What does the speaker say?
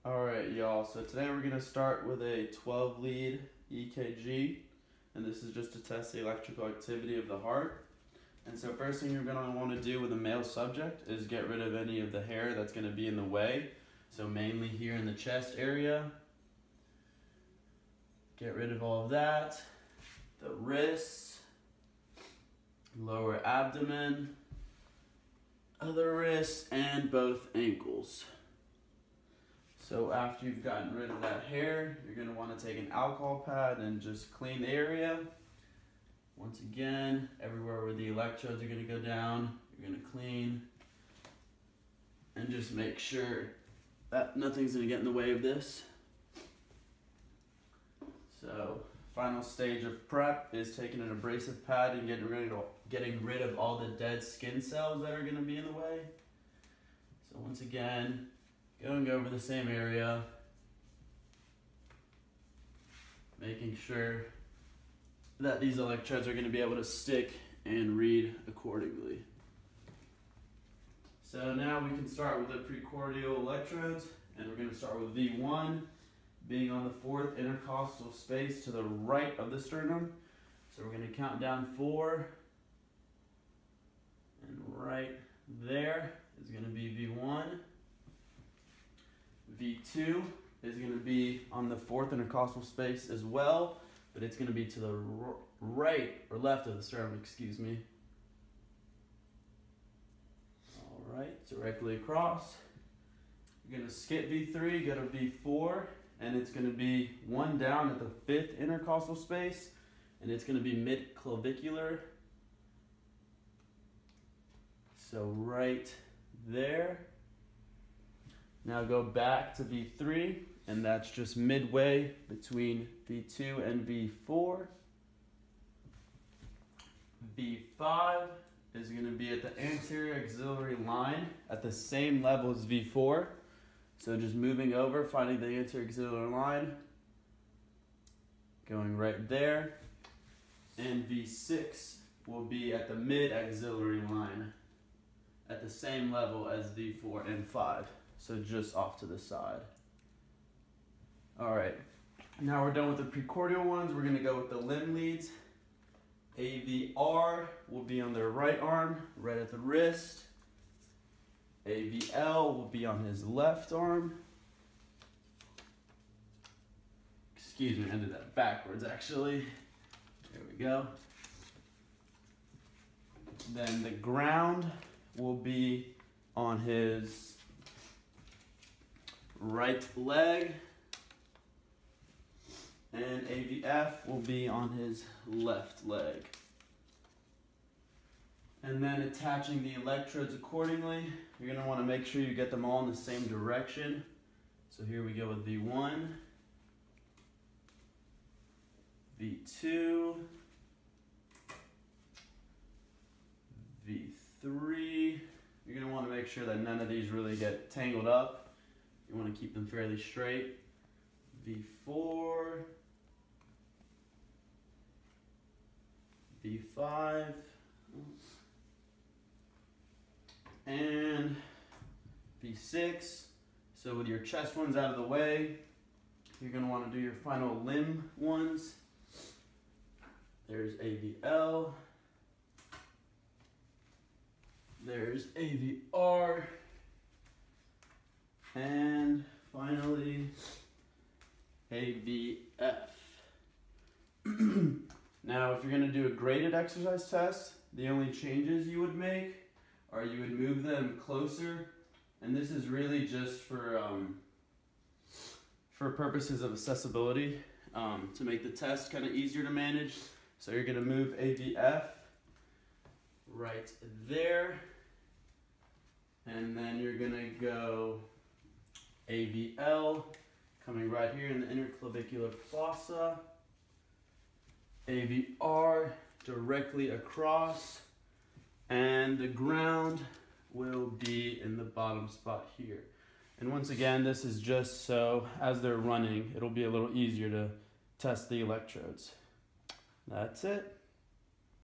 Alright, y'all, so today we're going to start with a 12 lead EKG, and this is just to test the electrical activity of the heart. And so first thing you're going to want to do with a male subject is get rid of any of the hair that's going to be in the way. So mainly here in the chest area. Get rid of all of that. The wrists, lower abdomen, other wrists, and both ankles. So after you've gotten rid of that hair, you're going to want to take an alcohol pad and just clean the area. Once again, everywhere where the electrodes are going to go down, you're going to clean. And just make sure that nothing's going to get in the way of this. So, final stage of prep is taking an abrasive pad and getting rid of all the dead skin cells that are going to be in the way. So once again, going over the same area, making sure that these electrodes are going to be able to stick and read accordingly. So now we can start with the precordial electrodes, and we're going to start with V1, being on the fourth intercostal space to the right of the sternum. So we're going to count down 4, and right there is going to be V1. V2 is going to be on the fourth intercostal space as well, but it's going to be to the right or left of the sternum, excuse me. All right, directly across. You're going to skip V3, go to V4, and it's going to be one down at the fifth intercostal space, and it's going to be mid-clavicular. So right there. Now go back to V3, and that's just midway between V2 and V4. V5 is going to be at the anterior axillary line at the same level as V4. So just moving over, finding the anterior axillary line, going right there. And V6 will be at the mid-axillary line at the same level as V4 and 5. So just off to the side. All right, now we're done with the precordial ones. We're gonna go with the limb leads. AVR will be on their right arm, right at the wrist. AVL will be on his left arm. Excuse me, I did that backwards actually. There we go. Then the ground will be on his right leg, and AVF will be on his left leg. And then attaching the electrodes accordingly, you're going to want to make sure you get them all in the same direction. So here we go with V1, V2, V3. You're going to want to make sure that none of these really get tangled up. You want to keep them fairly straight. V4, V5, and V6. So with your chest ones out of the way, you're going to want to do your final limb ones. There's AVL. There's AVR. And finally, AVF. Now, if you're going to do a graded exercise test, the only changes you would make are you would move them closer, and this is really just for purposes of accessibility, to make the test kind of easier to manage. So you're going to move AVF right there, and then you're going to go AVL, coming right here in the interclavicular fossa. AVR directly across, and the ground will be in the bottom spot here. And once again, this is just so as they're running, it'll be a little easier to test the electrodes. That's it.